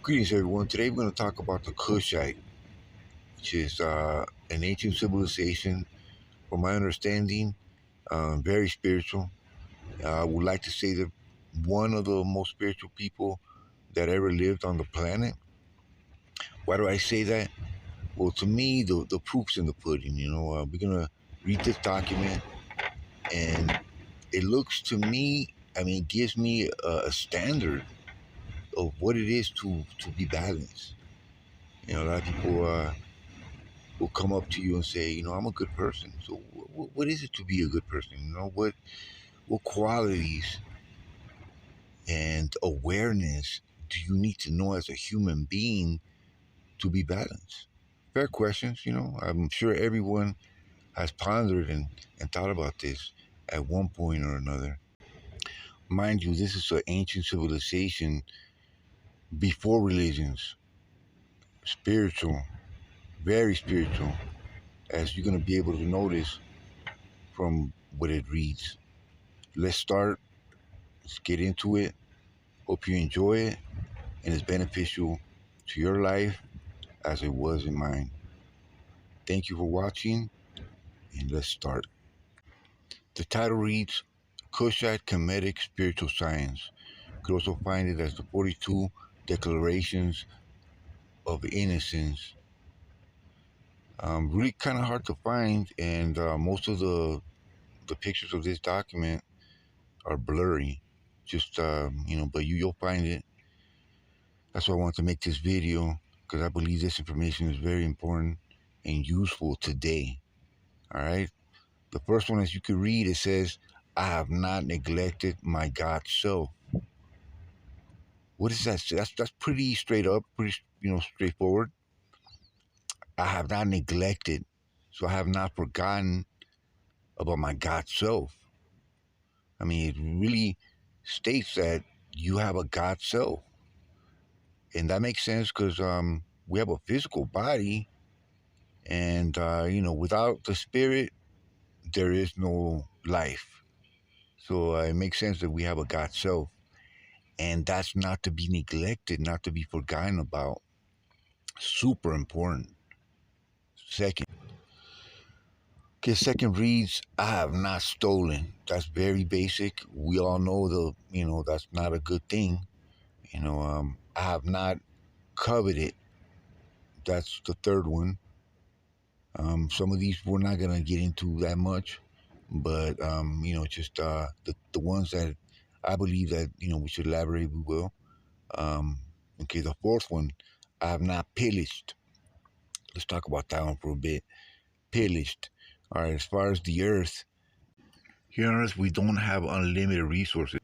Greetings, everyone. Today we're going to talk about the Kushite, which is an ancient civilization. From my understanding, very spiritual. I would like to say that one of the most spiritual people that ever lived on the planet. Why do I say that? Well, to me, the proof's in the pudding. We're going to read this document, and it looks to me, it gives me a standard of what it is to be balanced. A lot of people will come up to you and say, I'm a good person. So what is it to be a good person? What qualities and awareness do you need to know as a human being to be balanced? Fair questions. I'm sure everyone has pondered and thought about this at one point or another. Mind you, this is an ancient civilization before religions, spiritual, very spiritual, as you're going to be able to notice from what it reads. Let's start. Let's get into it. Hope you enjoy it and it's beneficial to your life as it was in mine. Thank you for watching, and let's start. The title reads Kushite Kemetic Spiritual Science. You could also find it as the 42 Declarations of Innocence. Really kind of hard to find, and most of the pictures of this document are blurry. Just but you'll find it. That's why I want to make this video, because I believe this information is very important and useful today. All right. The first one, as you can read, it says, I have not neglected my God self. What does that say? That's pretty straight up, pretty straightforward. I have not neglected, so I have not forgotten about my God self. It really states that you have a God self. And that makes sense because we have a physical body, and without the spirit, there is no life. So it makes sense that we have a God self, and that's not to be neglected, not to be forgotten about. Super important. Second reads, I have not stolen. That's very basic. We all know that's not a good thing. I have not coveted. That's the third one. Some of these we're not gonna get into that much, but just the ones that I believe that we should elaborate, we will. Okay, the fourth one, I have not pillaged. Let's talk about that one for a bit. Pillaged. All right, as far as the earth, here on Earth we don't have unlimited resources.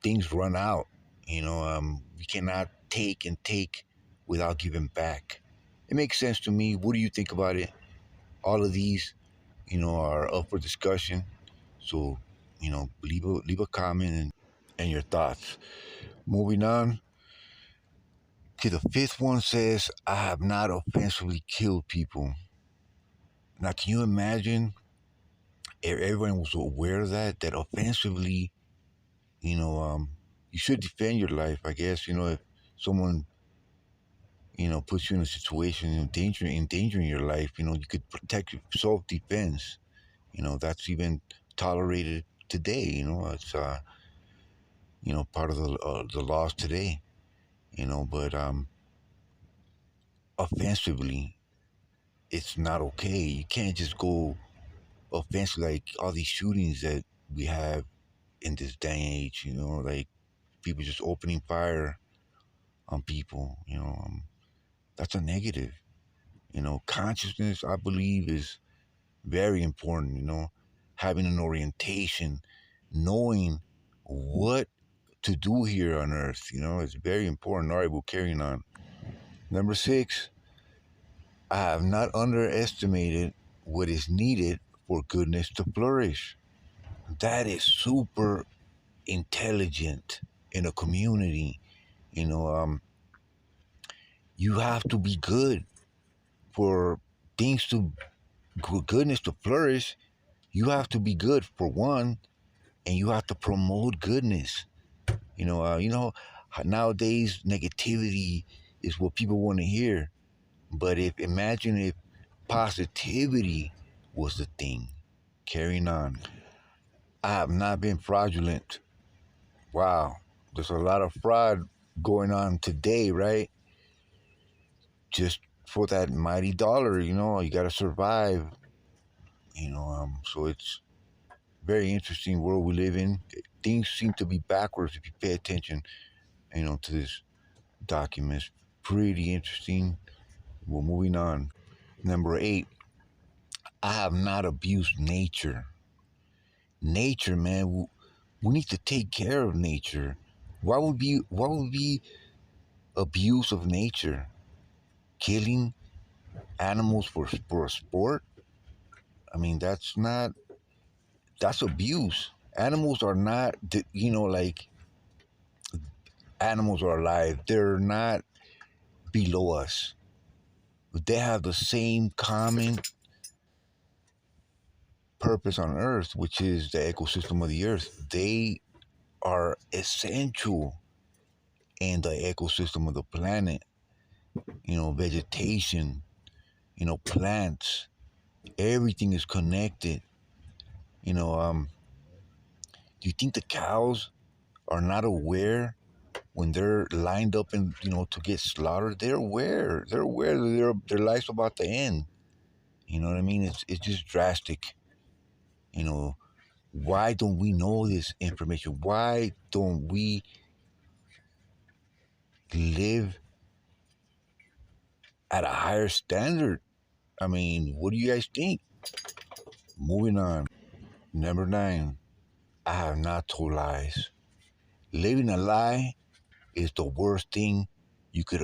Things run out. We cannot take and take without giving back. It makes sense to me. What do you think about it? All of these are up for discussion. So, leave a comment and your thoughts. Moving on. Okay, the fifth one says, I have not offensively killed people. Now, can you imagine if everyone was aware of that offensively, you should defend your life, I guess, if someone, puts you in a situation, endangering your life, you could protect self-defense. That's even tolerated today. It's part of the laws today. But offensively, it's not okay. You can't just go offensive like all these shootings that we have in this day and age. Like people just opening fire on people. That's a negative. Consciousness, I believe, is very important. Having an orientation, knowing what to do here on Earth. It's very important. All right, we're carrying on. Number 6, I have not underestimated what is needed for goodness to flourish. That is super intelligent in a community. You have to be good for things to goodness to flourish. You have to be good for one, and you have to promote goodness. Nowadays, negativity is what people want to hear. But if imagine if positivity was the thing. Carrying on. I have not been fraudulent. Wow, there's a lot of fraud going on today, right? Just for that mighty dollar, you got to survive. So it's very interesting world we live in. Things seem to be backwards if you pay attention, to this document. It's pretty interesting. We're moving on. Number 8, I have not abused nature. Nature, man, we need to take care of nature. What would be abuse of nature? Killing animals for a sport? I mean, that's abuse. Animals are not, like animals are alive. They're not below us. They have the same common purpose on Earth, which is the ecosystem of the Earth. They are essential in the ecosystem of the planet. Vegetation, plants, everything is connected. You know, um, do you think the cows are not aware when they're lined up and to get slaughtered? They're aware. They're aware that their life's about to end. You know what I mean? It's just drastic. You know, why don't we know this information? Why don't we live at a higher standard? I mean, what do you guys think? Moving on. Number 9, I have not told lies. Living a lie is the worst thing you could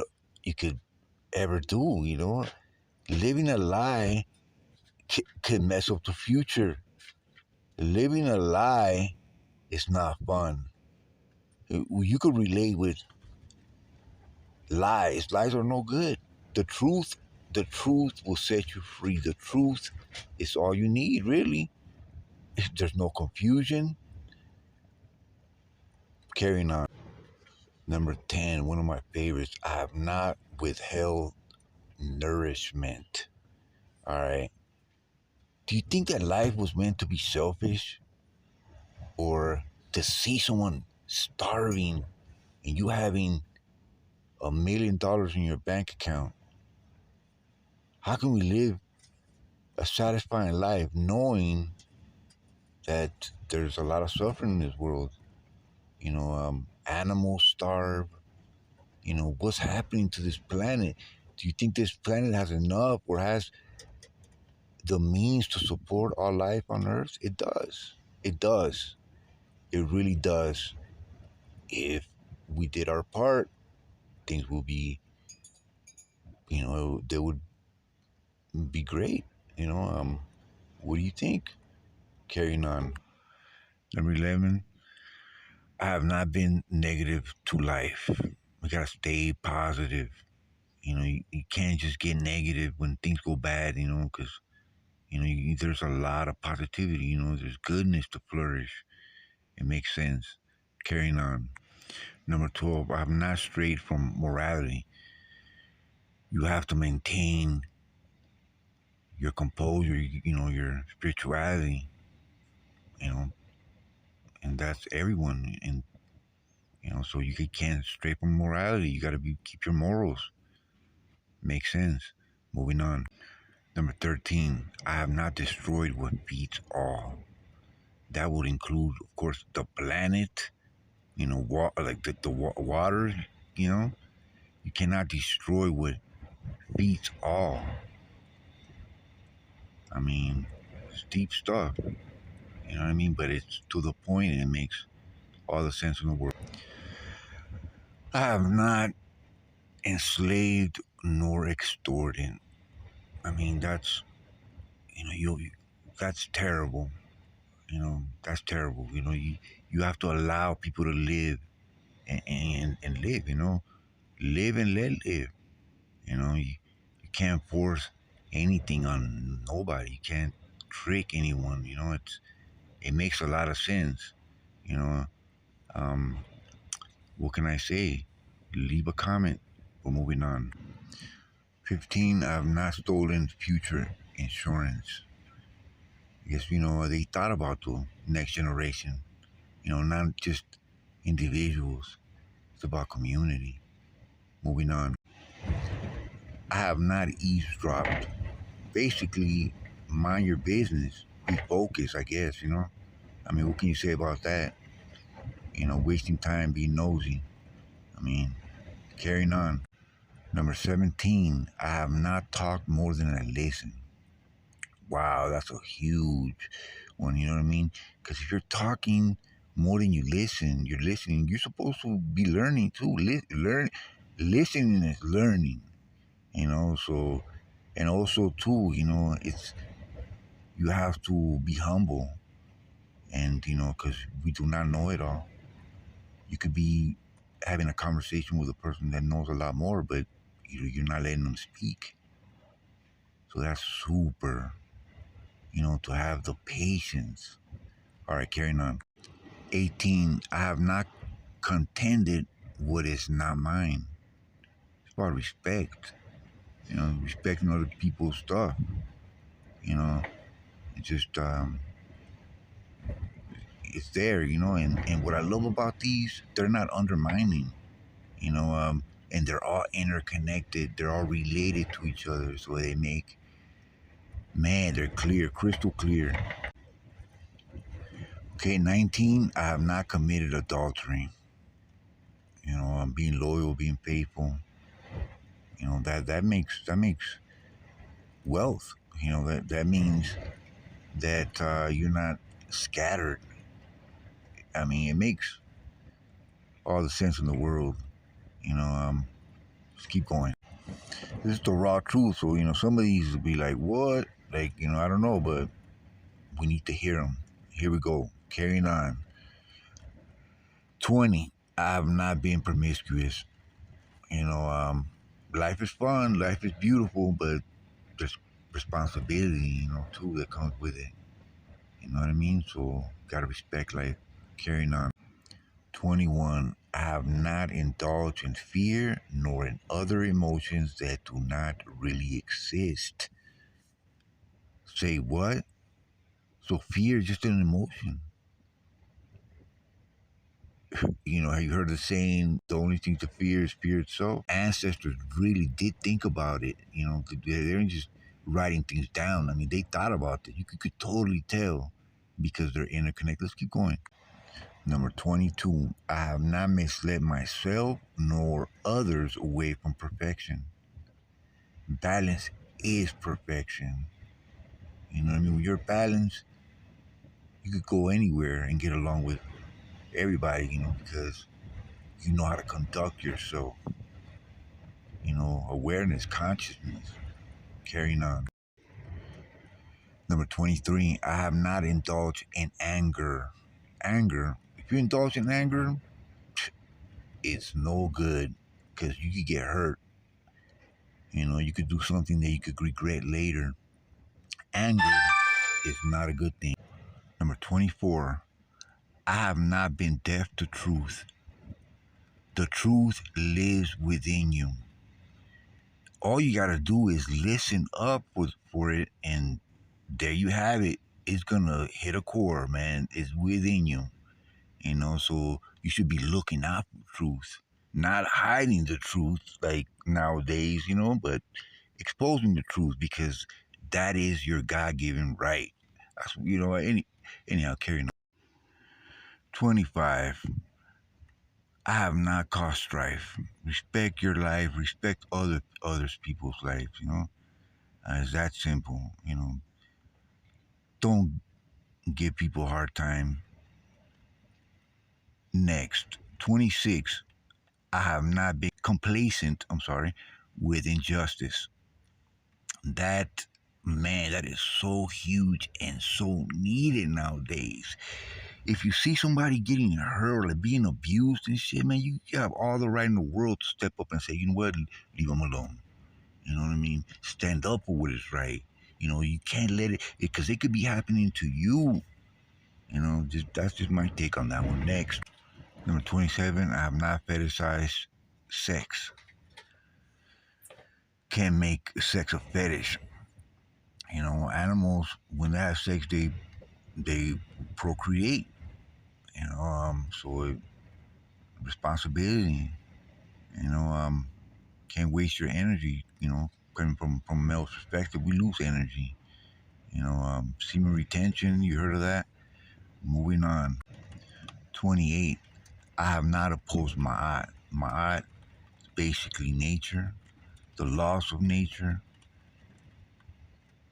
ever do. Living a lie could mess up the future. Living a lie is not fun. You could relate with lies. Lies are no good. The truth, the truth will set you free. The truth is all you need, really. There's no confusion. Carrying on. Number 10, one of my favorites. I have not withheld nourishment. All right. Do you think that life was meant to be selfish? Or to see someone starving and you having $1 million in your bank account? How can we live a satisfying life knowing that there's a lot of suffering in this world? Animals starve. What's happening to this planet? Do you think this planet has enough or has the means to support all life on Earth? It does. It does. It really does. If we did our part, things will be, they would be great. What do you think? Carrying on. Number 11, I have not been negative to life. We gotta stay positive. You can't just get negative when things go bad, because, there's a lot of positivity, there's goodness to flourish. It makes sense. Carrying on. Number 12, I'm not strayed from morality. You have to maintain your composure, your spirituality, you know, and that's everyone. And, so you can't stray from morality. You got to keep your morals. Makes sense. Moving on. Number 13, I have not destroyed what feeds all. That would include, of course, the planet, like the water, you know. You cannot destroy what feeds all. I mean, it's deep stuff, you know what I mean? But it's to the point and it makes all the sense in the world. I have not enslaved nor extorted. I mean, that's, that's terrible. That's terrible. You have to allow people to live and live, live and let live. You can't force anything on nobody. You can't trick anyone. It makes a lot of sense. You know, um, What can I say? Leave a comment. We're moving on. 15, I have not stolen future insurance. I guess, they thought about the next generation, not just individuals. It's about community. Moving on. I have not eavesdropped. Basically, mind your business. Be focused, I guess, I mean, what can you say about that? Wasting time being nosy. I mean, carrying on. Number 17, I have not talked more than I listen. Wow, that's a huge one, you know what I mean? Because if you're talking more than you listen, you're listening, you're supposed to be learning too. Listening is learning, so, and also too, it's, you have to be humble and, because we do not know it all. You could be having a conversation with a person that knows a lot more, but you're not letting them speak. So that's super, to have the patience. All right, carrying on. 18, I have not contended what is not mine. It's about respect, respecting other people's stuff, it's just, it's there, and what I love about these, they're not undermining, and they're all interconnected, they're all related to each other, so they make, man, they're clear, crystal clear. Okay, 19, I have not committed adultery. I'm being loyal, being faithful. That makes wealth. That means that you're not scattered. I mean, it makes all the sense in the world. Just keep going. This is the raw truth. So some of these will be like, what? Like, I don't know, but we need to hear them. Here we go. Carrying on. 20. I have not been promiscuous. Life is fun, life is beautiful, but there's responsibility, too, that comes with it. You know what I mean? So, gotta respect life. Carrying on. 21. I have not indulged in fear nor in other emotions that do not really exist. Say what? So, fear is just an emotion. Have you heard the saying, the only thing to fear is fear itself? Ancestors really did think about it. They didn't just writing things down. I mean, they thought about it. You could totally tell because they're interconnected. Let's keep going. Number 22, I have not misled myself nor others away from perfection. Balance is perfection. You know what I mean? When you're balanced, you could go anywhere and get along with everybody, because you know how to conduct yourself. Awareness, consciousness, carrying on. Number 23, I have not indulged in anger. Anger, if you indulge in anger, it's no good because you could get hurt. You could do something that you could regret later. Anger is not a good thing. Number 24, I have not been deaf to truth. The truth lives within you. All you got to do is listen up for it, and there you have it. It's going to hit a core, man. It's within you. So you should be looking out for truth, not hiding the truth like nowadays, but exposing the truth because that is your God-given right. That's, anyhow, carrying on. 25. I have not caused strife. Respect your life. Respect others people's lives. It's that simple. Don't give people a hard time. Next, 26. I have not been complacent, with injustice. That, man, that is so huge and so needed nowadays. If you see somebody getting hurt or being abused and shit, man, you have all the right in the world to step up and say, you know what, leave them alone. You know what I mean? Stand up for what is right. You can't let it, because it could be happening to you. That's just my take on that one. Next. Number 27, I have not fetishized sex. Can't make sex a fetish. You know, animals, when they have sex, they procreate. You know, responsibility. You know, can't waste your energy. You know, coming from a male's perspective, we lose energy. You know, semen retention. You heard of that? Moving on. 28. I have not opposed Ma'at. Ma'at is basically nature, the laws of nature,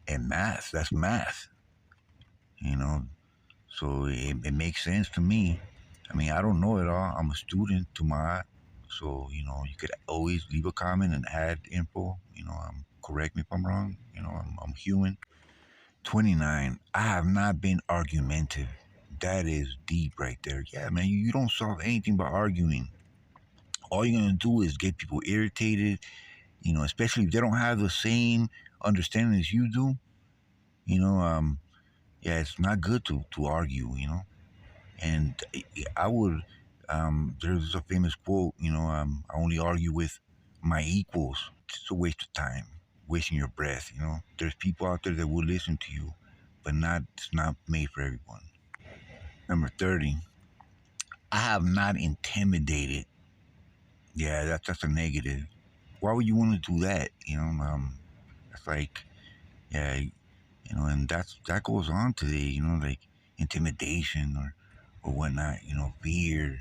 and math. That's math. You know, so it makes sense to me. I mean, I don't know it all. I'm a student to Ma'at. So, you know, you could always leave a comment and add info. You know, correct me if I'm wrong. You know, I'm human. 29. I have not been argumentative. That is deep right there. Yeah, man, you don't solve anything by arguing. All you're going to do is get people irritated, you know, especially if they don't have the same understanding as you do. You know, yeah, it's not good to argue, you know. And I would, there's a famous quote, you know, I only argue with my equals. It's a waste of time, wasting your breath, you know. There's people out there that will listen to you, but it's not made for everyone. Number 30, I have not intimidated. Yeah, that's a negative. Why would you want to do that? You know, it's like, yeah, you know, and that goes on today. You know, like intimidation or whatnot. You know, fear.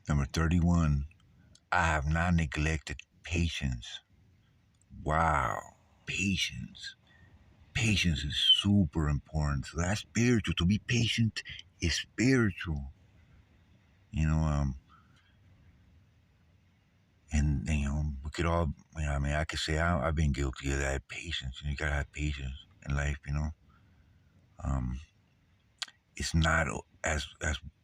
Number 31, I have not neglected patience. Wow, patience. Patience is super important. So that's spiritual. To be patient is spiritual. You know, and you know, we could all. You know, I mean, I could say I've been guilty of that. Patience. You gotta have patience in life. You know, um, it's not as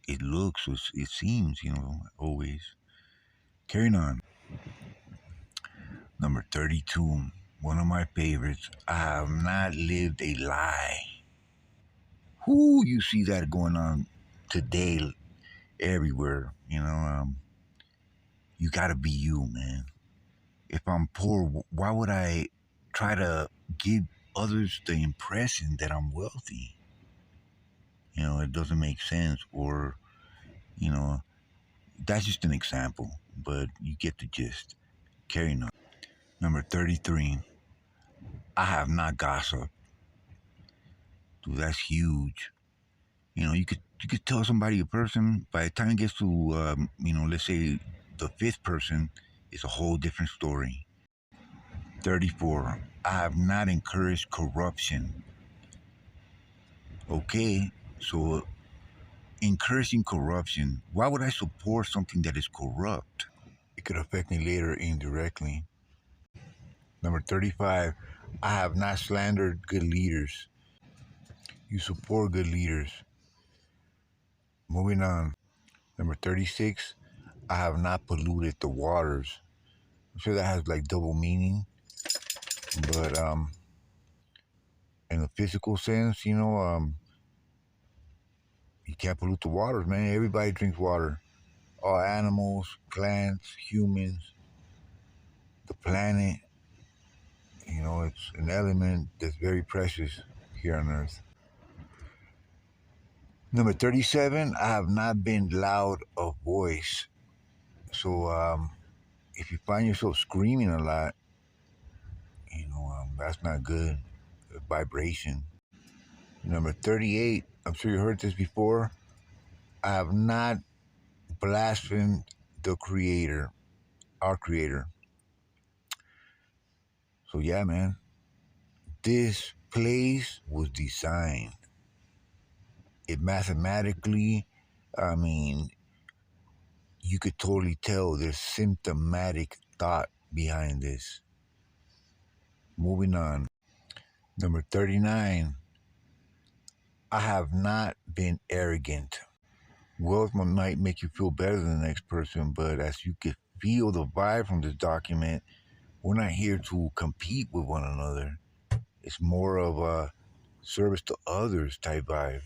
it looks. Or it seems. You know, always. Carrying on. Number 32. One of my favorites. I have not lived a lie. Whoo, you see that going on today everywhere. You know, you gotta be you, man. If I'm poor, why would I try to give others the impression that I'm wealthy? You know, it doesn't make sense. Or, you know, that's just an example, but you get the gist. Carrying on. Number 33, I have not gossiped. Dude, that's huge. You know, you could tell somebody a person by the time it gets to you know, let's say the fifth person, it's a whole different story. 34. I have not encouraged corruption. Okay, so encouraging corruption. Why would I support something that is corrupt? It could affect me later indirectly. Number 35. I have not slandered good leaders. You support good leaders. Moving on. Number 36. I have not polluted the waters. I'm sure that has like double meaning, but in a physical sense, you know, you can't pollute the waters, man. Everybody drinks water. All animals, plants, humans, the planet. You know, it's an element that's very precious here on Earth. Number 37, I have not been loud of voice. So if you find yourself screaming a lot, you know, that's not good. Vibration. Number 38, I'm sure you heard this before. I have not blasphemed the Creator, our Creator. So yeah, man, this place was designed. It mathematically, I mean, you could totally tell there's symptomatic thought behind this. Moving on. Number 39. I have not been arrogant. Wealth might make you feel better than the next person, but as you could feel the vibe from this document, we're not here to compete with one another. It's more of a service to others type vibe.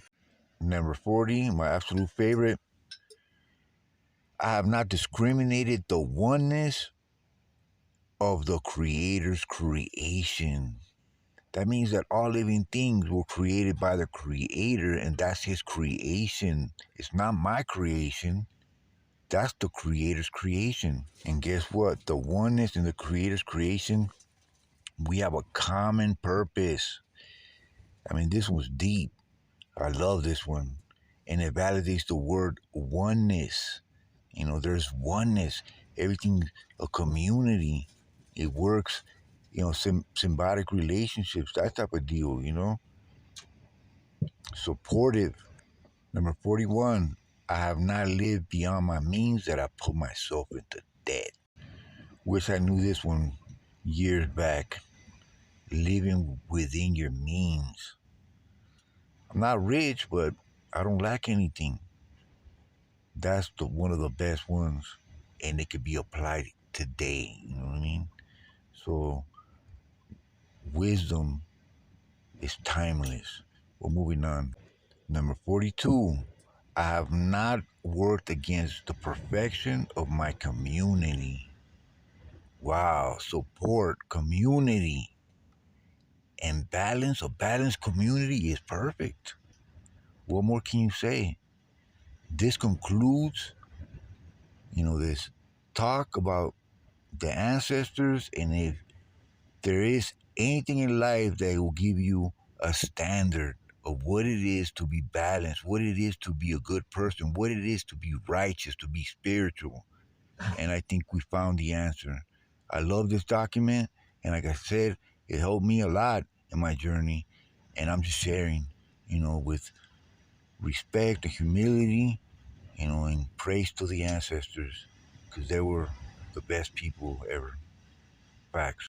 Number 40, my absolute favorite. I have not discriminated the oneness of the Creator's creation. That means that all living things were created by the Creator, and that's His creation. It's not my creation. That's the Creator's creation. And guess what? The oneness in the Creator's creation, we have a common purpose. I mean, this one's deep. I love this one. And it validates the word oneness. You know, there's oneness. Everything's a community. It works, symbiotic relationships, that type of deal, Supportive. Number 41, I have not lived beyond my means that I put myself into debt. Wish I knew this one years back. Living within your means. I'm not rich, but I don't lack anything. That's one of the best ones, and it could be applied today. You know what I mean? So wisdom is timeless. We're moving on. Number 42. I have not worked against the perfection of my community. Wow, support, community, and balance. A balanced community is perfect. What more can you say? This concludes, this talk about the ancestors, and if there is anything in life that will give you a standard of what it is to be balanced, what it is to be a good person, what it is to be righteous, to be spiritual. And I think we found the answer. I love this document, and like I said, it helped me a lot in my journey, and I'm just sharing, with respect and humility, and praise to the ancestors, because they were the best people ever. Facts.